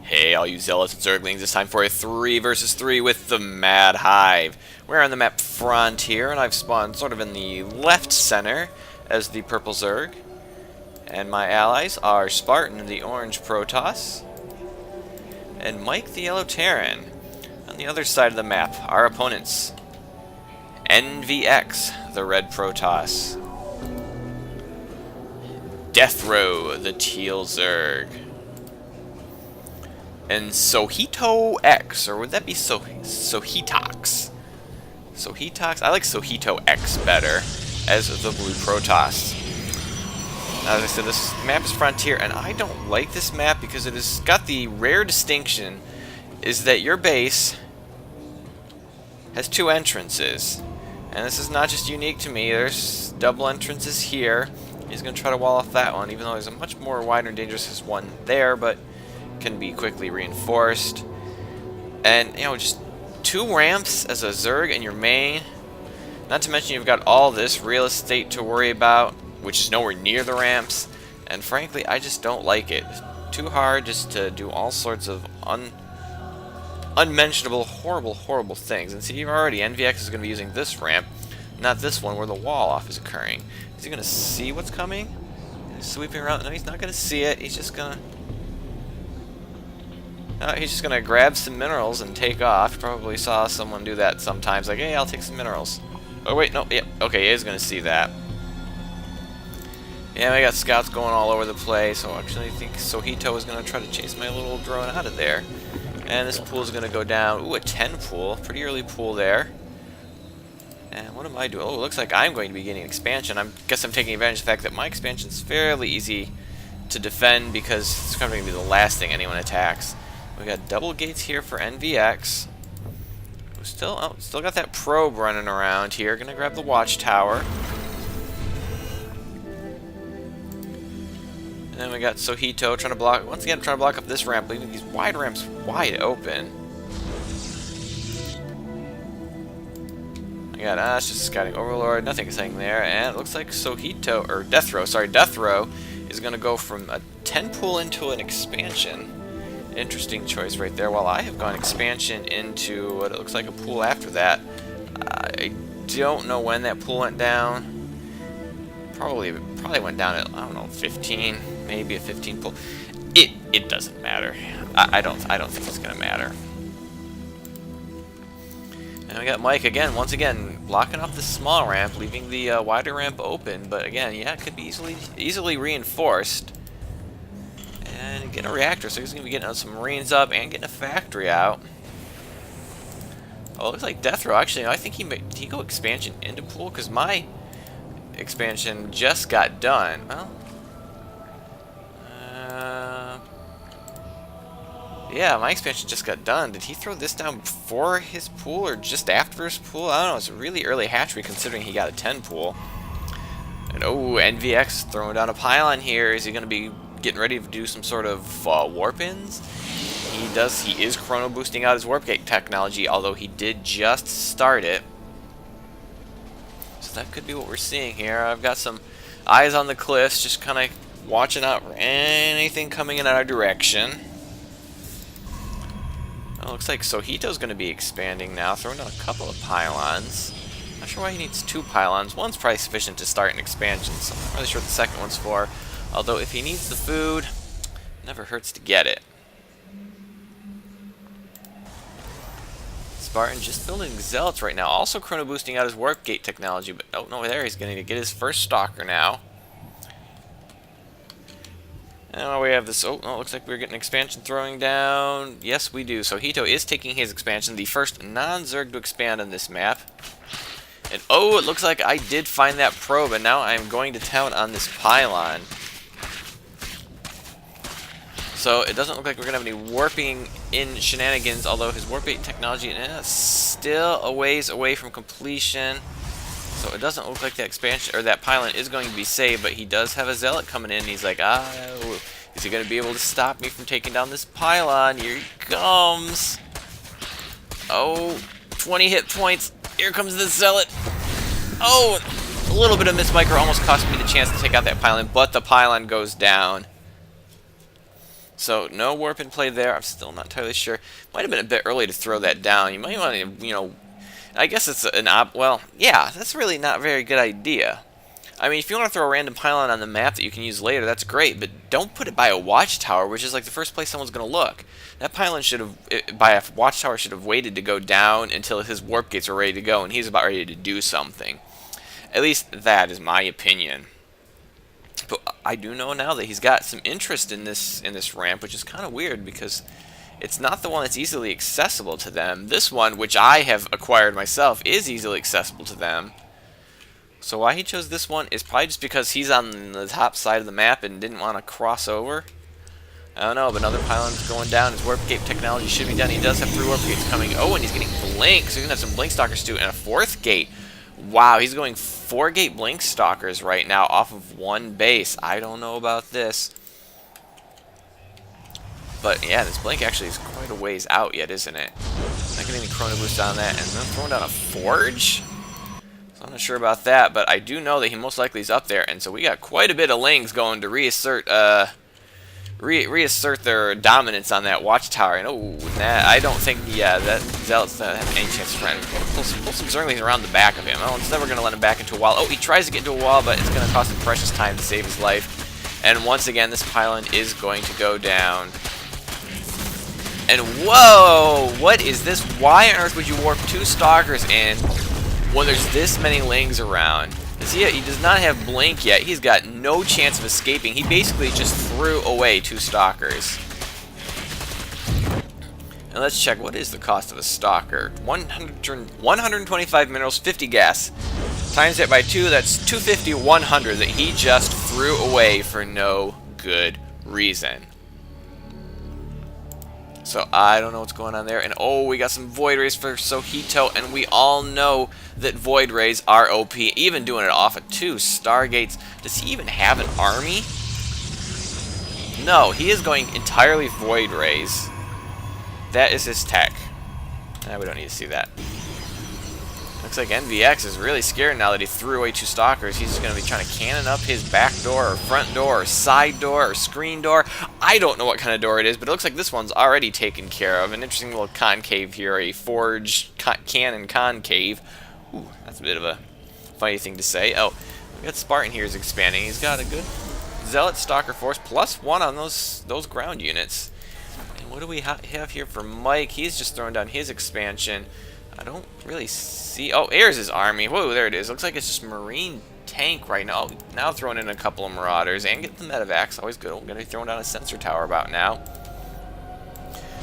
Hey, all you zealots and zerglings, it's time for a 3 versus 3 with the MadHive. We're on the map Frontier, and I've spawned sort of in the left center as the purple zerg. And my allies are Spartan, the orange Protoss, and Mike, the yellow Terran. On the other side of the map, our opponents, NVX, the red Protoss, Deathrow, the teal zerg, and SohitoX, or would that be SohitoX? SohitoX? I like SohitoX better as the blue Protoss. As I said, this map is Frontier, and I don't like this map because it has got the rare distinction is that your base has 2 entrances. And this is not just unique to me, there's double entrances here. He's going to try to wall off that one, even though there's a much more wider and dangerous one there, but can be quickly reinforced. And, you know, just 2 ramps as a zerg in your main. Not to mention you've got all this real estate to worry about, which is nowhere near the ramps. And frankly, I just don't like it. It's too hard just to do all sorts of unmentionable, horrible things. And see, already NVX is going to be using this ramp, not this one where the wall off is occurring. Is he going to see what's coming? He's sweeping around. No, he's not going to see it. He's just going to grab some minerals and take off. You probably saw someone do that sometimes, like, hey, I'll take some minerals. Oh wait, no, yeah, okay, he is going to see that. Yeah, we got scouts going all over the place, so actually I think Sohito is going to try to chase my little drone out of there. And this pool is going to go down. Ooh, a 10 pool. Pretty early pool there. And what am I doing? Oh, it looks like I'm going to be getting expansion. I guess I'm taking advantage of the fact that my expansion is fairly easy to defend because it's going to be the last thing anyone attacks. We got double gates here for NVX. We still got that probe running around here. Gonna grab the watchtower. And then we got Sohito trying to block, once again, trying to block up this ramp, leaving these wide ramps wide open. I got it's just scouting overlord, nothing saying there, and it looks like Deathrow is gonna go from a 10 pool into an expansion. Interesting choice right there. While I have gone expansion into what it looks like a pool after that. I don't know when that pool went down. Probably went down at, I don't know, 15, maybe a 15 pool. It doesn't matter. I don't think it's gonna matter. And we got Mike again, once again, blocking off the small ramp, leaving the wider ramp open. But again, yeah, it could be easily reinforced. And getting a reactor, so he's going to be getting some marines up and getting a factory out. Oh, it looks like Deathrow, actually, I think did he go expansion into pool? Because my expansion just got done. Well, yeah, my expansion just got done. Did he throw this down before his pool or just after his pool? I don't know, it's a really early hatchery considering he got a 10 pool. And oh, NVX throwing down a pylon here. Is he going to be getting ready to do some sort of warp-ins? He is chrono boosting out his warp gate technology, although he did just start it. So that could be what we're seeing here. I've got some eyes on the cliffs, just kind of watching out for anything coming in our direction. Oh, looks like Sohito's going to be expanding now, throwing down a couple of pylons. Not sure why he needs 2 pylons. One's probably sufficient to start an expansion, so I'm not really sure what the second one's for. Although if he needs the food, it never hurts to get it. Spartan just building zealots right now, also chrono boosting out his warp gate technology, but oh no, there he's going to get his first stalker now. And we have this, oh no, looks like we're getting expansion throwing down. Yes, we do. So Hito is taking his expansion, the first non-zerg to expand on this map. And oh, it looks like I did find that probe, and now I'm going to town on this pylon. So it doesn't look like we're going to have any warping in shenanigans, although his warp gate technology is still a ways away from completion. So it doesn't look like that expansion or that pylon is going to be saved, but he does have a zealot coming in. He's like, is he going to be able to stop me from taking down this pylon? Here he comes. Oh, 20 hit points. Here comes the zealot. Oh, a little bit of miss micro almost cost me the chance to take out that pylon, but the pylon goes down. So no warp in play there. I'm still not entirely sure. Might have been a bit early to throw that down. You might want to, you know, I guess it's well, yeah, that's really not a very good idea. I mean, if you want to throw a random pylon on the map that you can use later, that's great, but don't put it by a watchtower, which is like the first place someone's going to look. That pylon should have, by a watchtower, should have waited to go down until his warp gates were ready to go, and he's about ready to do something. At least that is my opinion. But I do know now that he's got some interest in this ramp, which is kind of weird because it's not the one that's easily accessible to them. This one, which I have acquired myself, is easily accessible to them. So why he chose this one is probably just because he's on the top side of the map and didn't want to cross over. I don't know, but another pylon's going down. His warp gate technology should be done. He does have 3 warp gates coming. Oh, and he's getting blinks. So he's going to have some blink stalkers too, and a 4th gate. Wow, he's going 4 gate blink stalkers right now off of 1 base. I don't know about this. But yeah, this blink actually is quite a ways out yet, isn't it? Not getting any chrono boost on that, and then throwing down a forge? So I'm not sure about that, but I do know that he most likely is up there, and so we got quite a bit of lings going to reassert their dominance on that watchtower. And oh, that, I don't think that Zealot's not have any chance to run. Pull some Zerglings around the back of him. Oh, it's never going to let him back into a wall. Oh, he tries to get into a wall, but it's going to cost him precious time to save his life. And once again, this pylon is going to go down. And whoa! What is this? Why on earth would you warp 2 stalkers in when there's this many lings around? See, he does not have blink yet. He's got no chance of escaping. He basically just threw away 2 stalkers. And let's check, what is the cost of a stalker? 125 minerals, 50 gas. Times it by 2, that's 250, 100 that he just threw away for no good reason. So I don't know what's going on there. And oh, we got some Void Rays for Sohito, and we all know that Void Rays are OP, even doing it off of 2 Stargates. Does he even have an army? No, he is going entirely Void Rays. That is his tech. We don't need to see that. Looks like NVX is really scared now that he threw away 2 stalkers. He's just going to be trying to cannon up his back door, or front door, or side door, or screen door. I don't know what kind of door it is, but it looks like this one's already taken care of. An interesting little concave here, a forge cannon concave. Ooh, that's a bit of a funny thing to say. Oh, we got Spartan here is expanding. He's got a good Zealot Stalker force, +1 on those ground units. And what do we have here for Mike? He's just throwing down his expansion. I don't really see... Oh, there's his army. Whoa, there it is. Looks like it's just Marine tank right now. Now throwing in a couple of Marauders and get the Medivacs. Always good. We're going to be throwing down a sensor tower about now.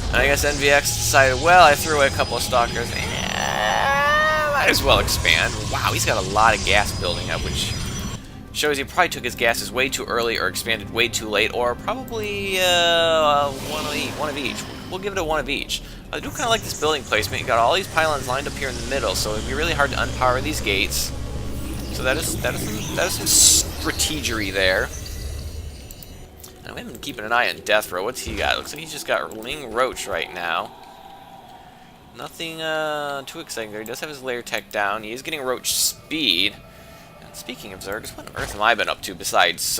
And I guess NVX decided, well, I threw away a couple of Stalkers. Might as well expand. Wow, he's got a lot of gas building up, which shows he probably took his gases way too early or expanded way too late, or probably one of each. We'll give it a 1 of each. I do kind of like this building placement. You got all these pylons lined up here in the middle, so it'd be really hard to unpower these gates. So that is some strategery there. And we have been keeping an eye on Deathrow. What's he got? Looks like he's just got Ling Roach right now. Nothing too exciting there. He does have his lair tech down. He is getting Roach speed. And speaking of Zergs, what on earth have I been up to besides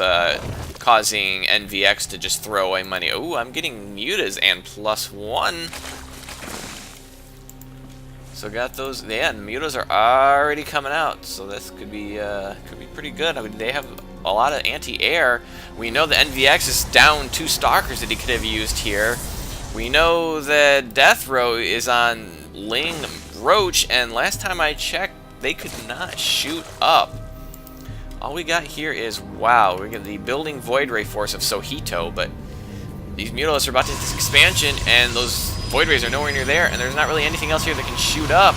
causing NVX to just throw away money? Oh, I'm getting mutas and +1. So got those. Yeah, and mutas are already coming out, so this could be pretty good. I mean, they have a lot of anti-air. We know the NVX is down 2 stalkers that he could have used here. We know that Deathrow is on Ling Roach, and last time I checked, they could not shoot up. All we got here is, wow, we got the building Void Ray force of Sohito, but these Mutalisks are about to hit this expansion, and those Void Rays are nowhere near there, and there's not really anything else here that can shoot up.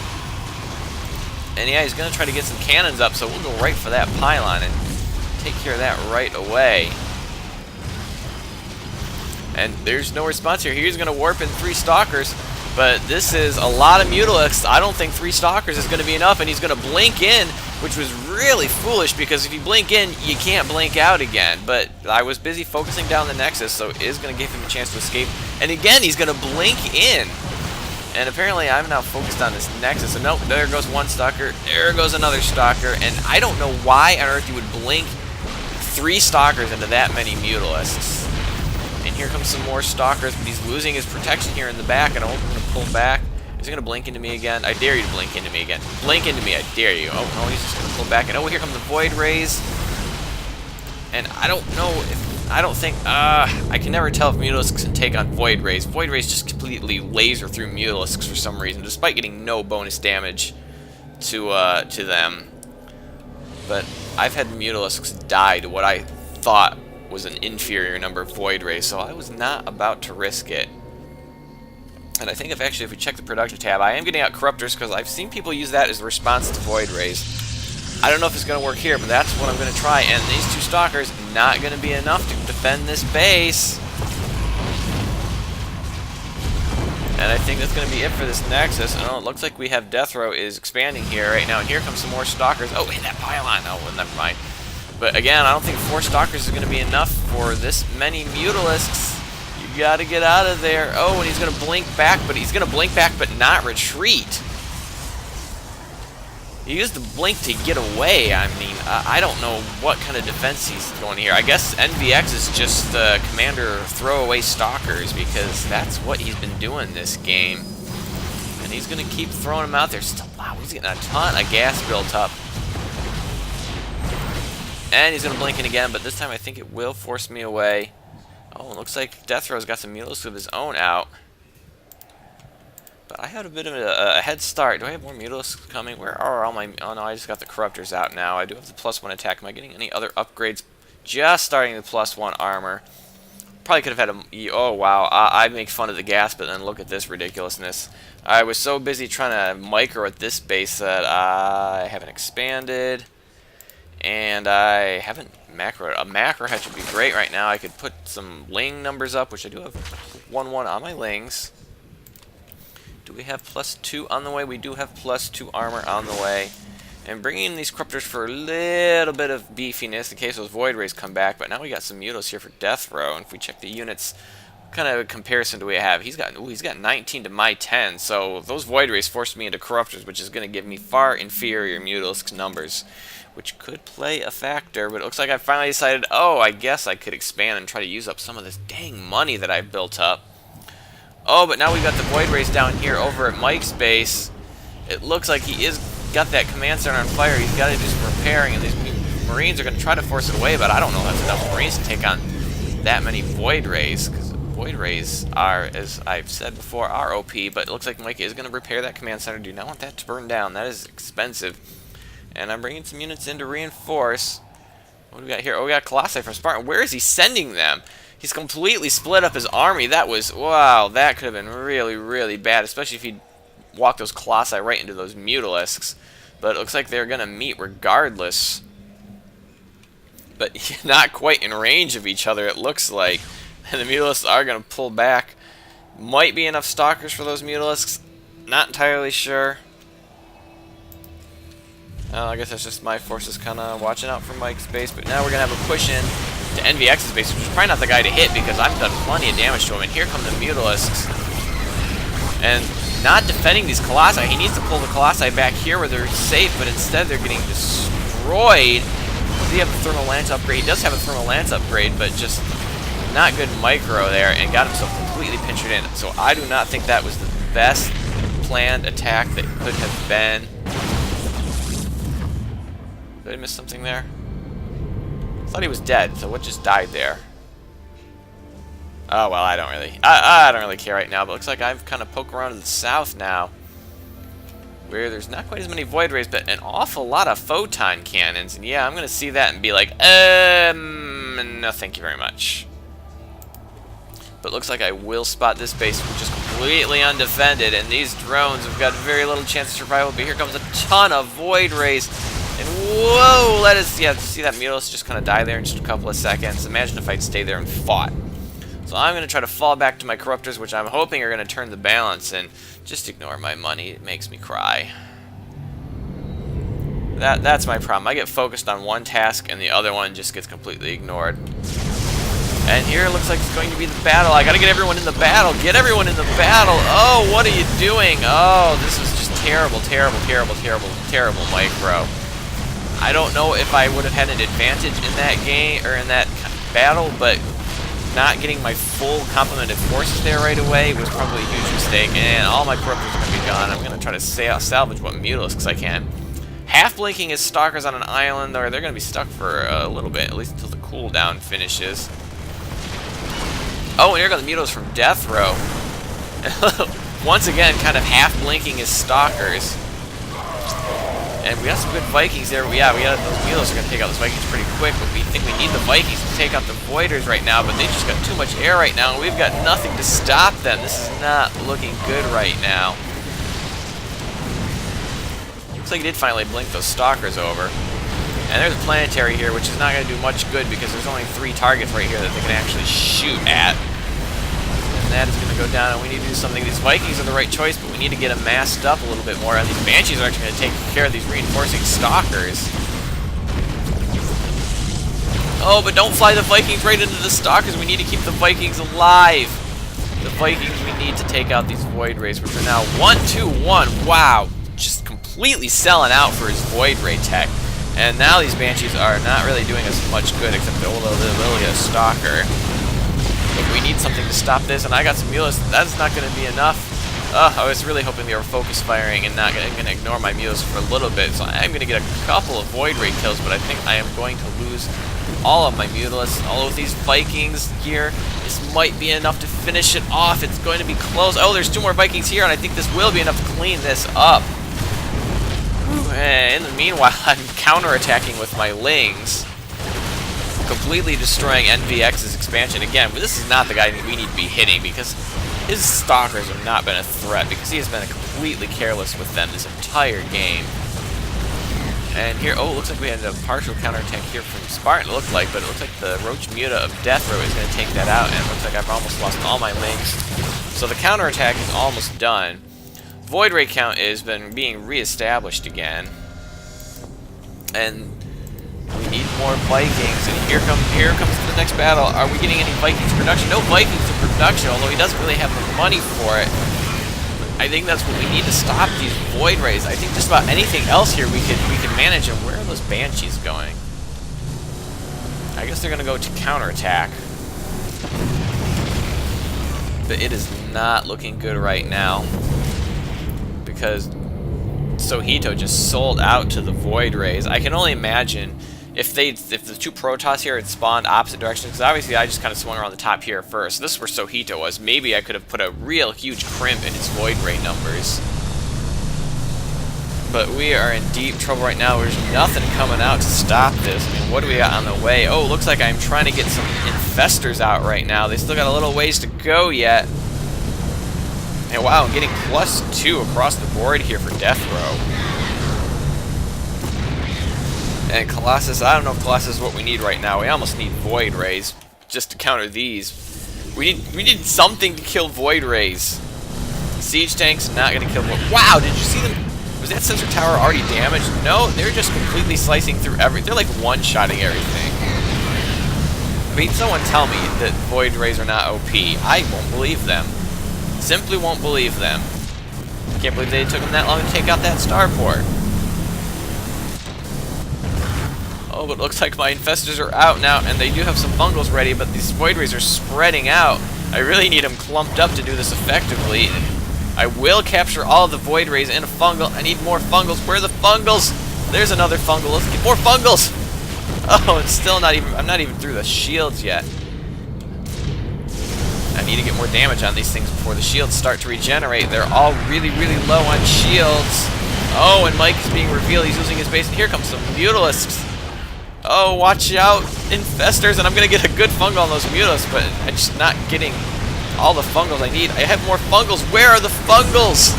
And yeah, he's going to try to get some cannons up, so we'll go right for that pylon and take care of that right away. And there's no response here. He's going to warp in 3 stalkers, but this is a lot of Mutalisks. I don't think 3 stalkers is going to be enough, and he's going to blink in, which was really foolish, because if you blink in, you can't blink out again. But I was busy focusing down the Nexus, so it is going to give him a chance to escape. And again, he's going to blink in. And apparently I'm now focused on this Nexus. So nope, there goes 1 stalker, there goes another stalker, and I don't know why on earth you would blink 3 stalkers into that many Mutalisks. And here comes some more stalkers, but he's losing his protection here in the back, and I'm going to pull back. Is he going to blink into me again? I dare you to blink into me again. Blink into me, I dare you. Oh, no, he's just going to pull back. And oh, here comes the Void Rays. And I don't know if... I don't think... I can never tell if Mutalisks can take on Void Rays. Void Rays just completely laser through Mutalisks for some reason, despite getting no bonus damage to them. But I've had Mutalisks die to what I thought was an inferior number of Void Rays, so I was not about to risk it. And I think if we check the production tab, I am getting out Corruptors because I've seen people use that as a response to Void Rays. I don't know if it's going to work here, but that's what I'm going to try. And these two Stalkers, not going to be enough to defend this base. And I think that's going to be it for this Nexus. And oh, it looks like we have Deathrow is expanding here right now. And here comes some more Stalkers. Oh, hit that pylon. Oh, well, never mind. But again, I don't think 4 Stalkers is going to be enough for this many Mutalisks. You got to get out of there. Oh, and he's going to blink back, but he's going to blink back but not retreat. He used the blink to get away. I mean, I don't know what kind of defense he's going here. I guess NVX is just the commander throwaway Stalkers because that's what he's been doing this game. And he's going to keep throwing them out there. Still, wow, he's getting a ton of gas built up. And he's going to blink in again, but this time I think it will force me away. Oh, it looks like Deathrow's got some Mutalisks of his own out. But I had a bit of a head start. Do I have more Mutalisks coming? Where are all my... Oh, no, I just got the Corruptors out now. I do have the +1 attack. Am I getting any other upgrades? Just starting the +1 armor. Probably could have had a... Oh, wow. I make fun of the gas, but then look at this ridiculousness. I was so busy trying to micro at this base that I haven't expanded. And I haven't macroed. A macro hatch would be great right now. I could put some Ling numbers up, which I do have 1-1 on my Lings. Do we have +2 on the way? We do have +2 armor on the way. And bringing in these Corruptors for a little bit of beefiness in case those Void Rays come back. But now we got some Mutos here for Deathrow. And if we check the units, what kind of comparison do we have? He's got 19 to my 10. So those Void Rays forced me into Corruptors, which is going to give me far inferior Mutalisk numbers, which could play a factor. But it looks like I finally decided, oh, I guess I could expand and try to use up some of this dang money that I've built up. Oh, but now we've got the Void Rays down here over at Mike's base. It looks like he is got that command center on fire. He's got to do some repairing, and these Marines are going to try to force it away, but I don't know if that's enough Marines to take on that many Void Rays, because Void Rays are, as I've said before, are OP, but it looks like Mike is going to repair that command center. Do not want that to burn down. That is expensive. And I'm bringing some units in to reinforce. What do we got here? Oh, we got Colossi from Spartan. Where is he sending them? He's completely split up his army. That was, wow, that could have been really, really bad, especially if he walked those Colossi right into those Mutalisks. But it looks like they're going to meet regardless. But not quite in range of each other, it looks like. And the Mutalisks are going to pull back. Might be enough Stalkers for those Mutalisks. Not entirely sure. I guess that's just my forces kind of watching out for Mike's base. But now we're going to have a push in to NVX's base, which is probably not the guy to hit because I've done plenty of damage to him. And here come the Mutalisks. And not defending these Colossi. He needs to pull the Colossi back here where they're safe, but instead they're getting destroyed. Does he have a Thermal Lance upgrade? He does have a Thermal Lance upgrade, but just not good micro there, and got himself completely pinchered in. So I do not think that was the best planned attack that could have been. Did I miss something there? I thought he was dead, so what just died there? Oh, well, I don't really care right now, but it looks like I've kind of poked around to the south now, where there's not quite as many Void Rays, but an awful lot of Photon Cannons. And yeah, I'm going to see that and be like, no, thank you very much. But it looks like I will spot this base, which is completely undefended, and these drones have got very little chance of survival, but here comes a ton of Void Rays. And whoa, let us see that Mutalisks just kind of die there in just a couple of seconds. Imagine if I'd stayed there and fought. So I'm going to try to fall back to my Corruptors, which I'm hoping are going to turn the balance, and just ignore my money. It makes me cry. That's my problem. I get focused on one task, and the other one just gets completely ignored. And here it looks like it's going to be the battle. I got to get everyone in the battle. Get everyone in the battle. Oh, what are you doing? Oh, this is just terrible, terrible, terrible, terrible, terrible micro. I don't know if I would have had an advantage in that game, or in that battle, but not getting my full complement of forces there right away was probably a huge mistake, and all my corruptors are going to be gone. I'm going to try to salvage what mutalisks I can. Half blinking his stalkers on an island, or they're going to be stuck for a little bit, at least until the cooldown finishes. Oh, and here go the mutalisks from Deathrow. Once again, kind of half blinking his stalkers. And we got some good Vikings there. Yeah, we got those mutalisks are going to take out those Vikings pretty quick, but we think we need the Vikings to take out the Voiders right now, but they just got too much air right now, and we've got nothing to stop them. This is not looking good right now. Looks like he did finally blink those stalkers over. And there's a planetary here, which is not going to do much good because there's only 3 targets right here that they can actually shoot at. And that is going to go down, and we need to do something. These Vikings are the right choice, but we need to get them masked up a little bit more. And these Banshees are actually going to take care of these reinforcing stalkers. Oh, but don't fly the Vikings right into the stalkers. We need to keep the Vikings alive. The Vikings, we need to take out these Void Rays, which are now 1-2-1. Wow. Just completely selling out for his Void Ray tech. And now these Banshees are not really doing us much good, except the old Lilia Stalker. But we need something to stop this, and I got some mules. That's not going to be enough. I was really hoping they were focus firing and not going to ignore my mules for a little bit. So I'm going to get a couple of Void Ray kills, but I think I am going to lose all of my mutalisks. All of these Vikings here. This might be enough to finish it off. It's going to be close. Oh, there's 2 more Vikings here, and I think this will be enough to clean this up. And in the meanwhile, I'm counterattacking with my Lings, completely destroying NVX's expansion again. But this is not the guy that we need to be hitting, because his stalkers have not been a threat, because he has been completely careless with them this entire game. And here, oh, it looks like we had a partial counterattack here from Spartan, it looked like, but it looks like the Roach Muta of Deathrow is going to take that out, and it looks like I've almost lost all my Lings. So the counterattack is almost done. Void Ray count has been being reestablished again. And we need more Vikings, and here comes the next battle. Are we getting any Vikings production? No Vikings in production, although he doesn't really have the money for it. I think that's what we need to stop these Void Rays. I think just about anything else here we can manage. And where are those Banshees going? I guess they're going to go to counterattack. But it is not looking good right now, because Sohito just sold out to the Void Rays. I can only imagine if the 2 Protoss here had spawned opposite directions, because obviously I just kind of swung around the top here first. This is where Sohito was. Maybe I could have put a real huge crimp in his Void Ray numbers. But we are in deep trouble right now. There's nothing coming out to stop this. I mean, what do we got on the way? Oh, looks like I'm trying to get some Infestors out right now. They still got a little ways to go yet. And wow, I'm getting +2 across the board here for Deathrow. And Colossus, I don't know if Colossus is what we need right now. We almost need Void Rays just to counter these. We need something to kill Void Rays. Siege tanks not going to kill them. Wow, did you see them? Was that sensor tower already damaged? No, they're just completely slicing through everything. They're like one-shotting everything. I mean, someone tell me that Void Rays are not OP. I won't believe them. Simply won't believe them. Can't believe they took them that long to take out that starport. Oh, but it looks like my Infestors are out now, and they do have some fungals ready, but these Void Rays are spreading out. I really need them clumped up to do this effectively. I will capture all of the Void Rays in a fungal. I need more fungals. Where are the fungals? There's another fungal. Let's get more fungals. Oh, it's still not even, I'm not even through the shields yet. I need to get more damage on these things before the shields start to regenerate. They're all really, really low on shields. Oh, and Mike is being revealed. He's losing his base, and here comes some Mutalisks. Oh, watch out, Infestors, and I'm going to get a good fungal on those Mutalisks, but I'm just not getting all the fungals I need. I have more fungals. Where are the fungals?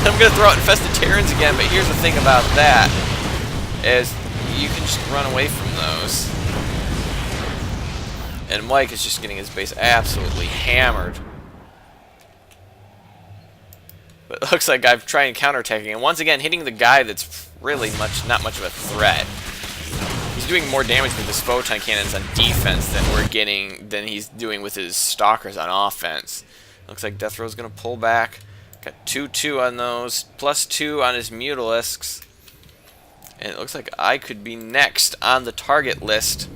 I'm going to throw out Infested Terrans again, but here's the thing about that, is you can just run away from those. And Mike is just getting his base absolutely hammered. But it looks like I've tried counterattacking, and once again hitting the guy that's really not much of a threat. He's doing more damage with his photon cannons on defense than he's doing with his stalkers on offense. Looks like Deathrow's gonna pull back. Got 2-2 on those, +2 on his Mutalisks. And it looks like I could be next on the target list.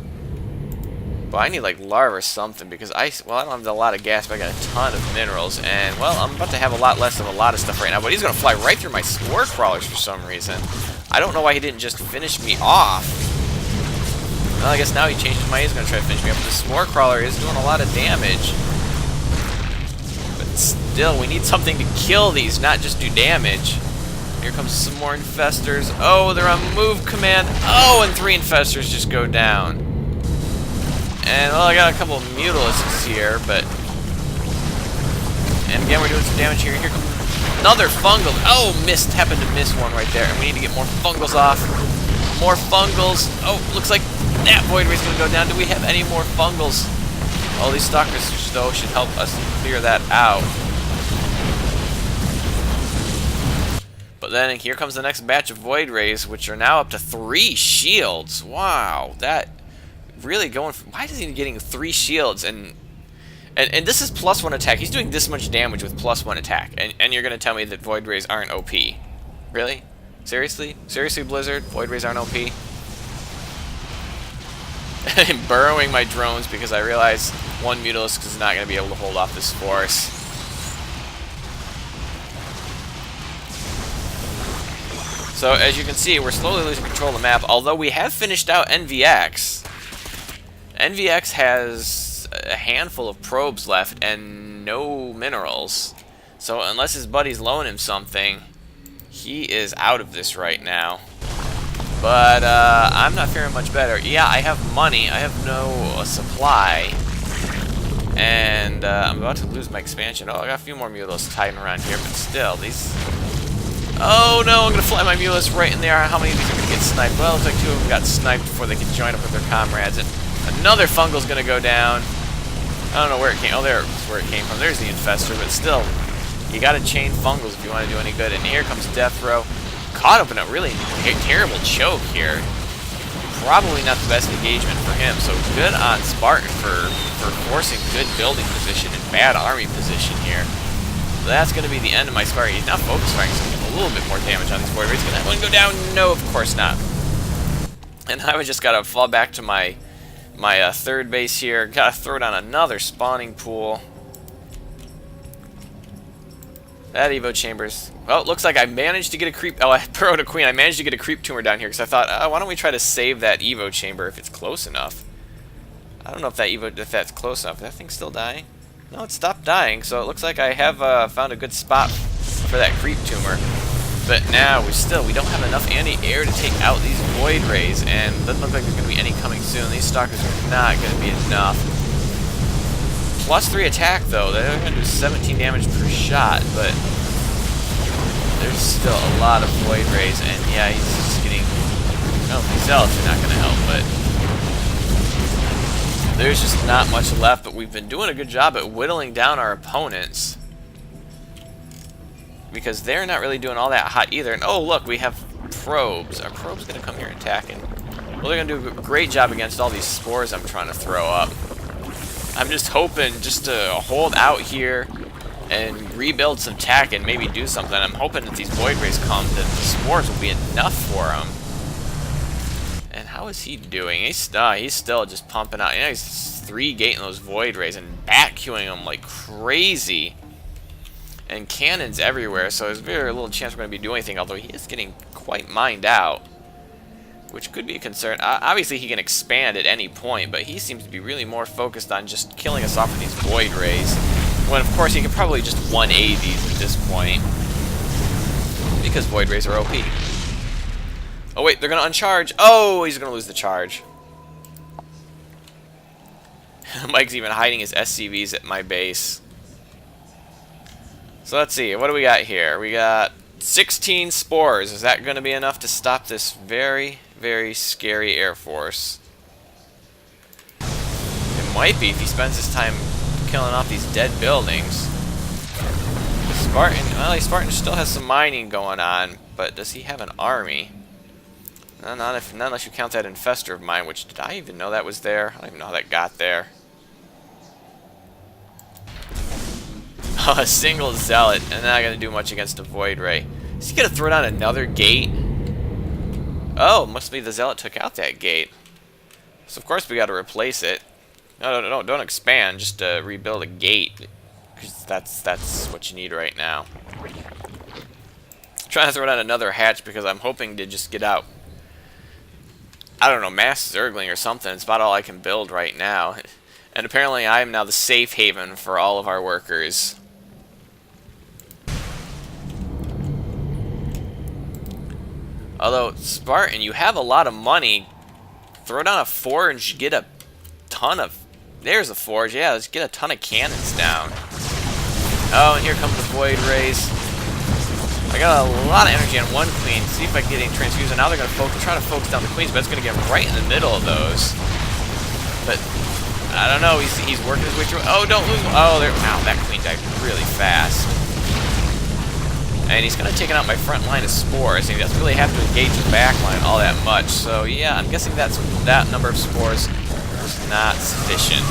But I need like larva or something because I don't have a lot of gas, but I got a ton of minerals. And, well, I'm about to have a lot less of a lot of stuff right now. But he's going to fly right through my spore crawlers for some reason. I don't know why he didn't just finish me off. Well, I guess now he changed his mind. He's going to try to finish me up. But the spore crawler is doing a lot of damage. But still, we need something to kill these, not just do damage. Here comes some more infestors. Oh, they're on move command. Oh, and 3 infestors just go down. And, well, I got a couple of mutiluses here, but... And again, we're doing some damage here. Here comes another fungal. Oh, missed. Happened to miss one right there. And we need to get more fungals off. More fungals. Oh, looks like that void ray is going to go down. Do we have any more fungals? Oh, these stalkers, though, should help us clear that out. But then here comes the next batch of void rays, which are now up to 3 shields. Wow, that... Really going for, why is he getting 3 shields and this is +1 attack. He's doing this much damage with +1 attack, and you're gonna tell me that void rays aren't OP? Really? Seriously? Seriously, Blizzard? Void rays aren't OP? I'm burrowing my drones because I realize one Mutalisk is not gonna be able to hold off this force. So as you can see, we're slowly losing control of the map. Although we have finished out NVX. NVX has a handful of probes left and no minerals. So unless his buddies loan him something, he is out of this right now. But I'm not faring much better. Yeah, I have money. I have no supply. And I'm about to lose my expansion. Oh, I got a few more mules hiding around here, but still, these... Oh no, I'm going to fly my mules right in there. How many of these are going to get sniped? Well, it looks like 2 of them got sniped before they could join up with their comrades. And another fungal's going to go down. I don't know where it came. Oh, there's where it came from. There's the infestor, but still, you got to chain fungals if you want to do any good. And here comes Deathrow. Caught up in a really terrible choke here. Probably not the best engagement for him. So good on Spartan for forcing good building position and bad army position here. So that's going to be the end of my Spartan. He's not focus firing, so a little bit more damage on these void rays. Can that one go down? No, of course not. And I just got to fall back to my third base here. Got to throw down another spawning pool. That Evo Chambers. Well, it looks like I managed to get a creep. Oh, I burrowed a queen. I managed to get a creep tumor down here because I thought, why don't we try to save that Evo Chamber if it's close enough? I don't know if that's close enough. Is that thing still dying? No, it stopped dying. So it looks like I have found a good spot for that creep tumor. But now we don't have enough anti-air to take out these void rays, and it doesn't look like there's going to be any coming soon. These stalkers are not going to be enough. +3 attack though. They're going to do 17 damage per shot, but there's still a lot of void rays, and yeah, he's just getting. Oh, these zealots are not going to help, but there's just not much left. But we've been doing a good job at whittling down our opponents, because they're not really doing all that hot either. And oh, look, we have probes. Our probe's going to come here and attack. And well, they're going to do a great job against all these spores I'm trying to throw up. I'm just hoping just to hold out here and rebuild some tech and maybe do something. I'm hoping that these void rays come, that the spores will be enough for him. And how is he doing? He's still just pumping out. You know, he's 3-gating those void rays and back-queuing them like crazy. And cannons everywhere, so there's very little chance we're going to be doing anything, although he is getting quite mined out, which could be a concern. Obviously, he can expand at any point, but he seems to be really more focused on just killing us off with these void rays, when, of course, he could probably just 180 these at this point, because void rays are OP. Oh, wait, they're going to uncharge. Oh, he's going to lose the charge. Mike's even hiding his SCVs at my base. So let's see, what do we got here? We got 16 spores. Is that going to be enough to stop this very, very scary Air Force? It might be if he spends his time killing off these dead buildings. The Spartan, well, Spartan still has some mining going on, but does he have an army? No, not unless you count that infestor of mine, which, did I even know that was there? I don't even know how that got there. A single zealot, and not going to do much against a void ray. Is he going to throw down another gate? Oh, must be the zealot took out that gate. So of course we got to replace it. No, don't expand. Just rebuild a gate, because that's what you need right now. Trying to throw down another hatch because I'm hoping to just get out, I don't know, mass zergling or something. It's about all I can build right now. And apparently I am now the safe haven for all of our workers. Although, Spartan, you have a lot of money. Throw down a forge, get a ton of... There's a forge, yeah, let's get a ton of cannons down. Oh, and here comes the Void Rays. I got a lot of energy on one queen. See if I can get any transfused. And now they're going to try to focus down the queens, but it's going to get right in the middle of those. But I don't know. He's working his way through. Oh, don't lose. Oh, there. Wow, that queen died really fast. And he's going to take out my front line of spores. And he doesn't really have to engage the back line all that much. So yeah, I'm guessing that number of spores was not sufficient.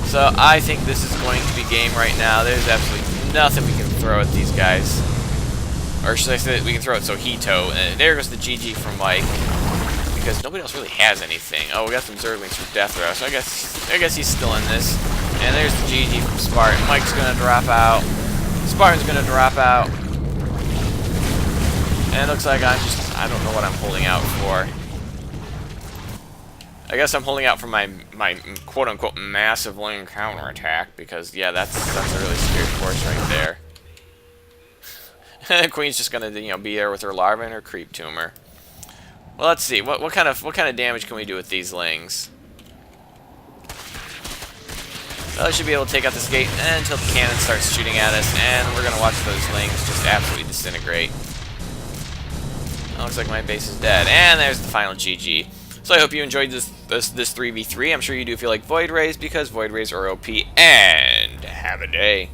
So I think this is going to be game right now. There's absolutely nothing we can throw at these guys. Or should I say that we can throw at Sohito. And there goes the GG from Mike. Because nobody else really has anything. Oh, we got some Zerglings from Deathrow. So I guess he's still in this. And there's the GG from Spartan. Mike's gonna drop out. Spartan's gonna drop out. And it looks like I don't know what I'm holding out for. I guess I'm holding out for my quote-unquote massive lane counterattack, because, yeah, that's a really scary force right there. Queen's just gonna, be there with her larva and her creep tumor. Well, let's see. What kind of damage can we do with these lings? Well, I should be able to take out this gate until the cannon starts shooting at us, and we're gonna watch those lings just absolutely disintegrate. Looks like my base is dead, and there's the final GG. So I hope you enjoyed this 3v3. I'm sure you do if you like Void Rays, because Void Rays are OP, and have a day.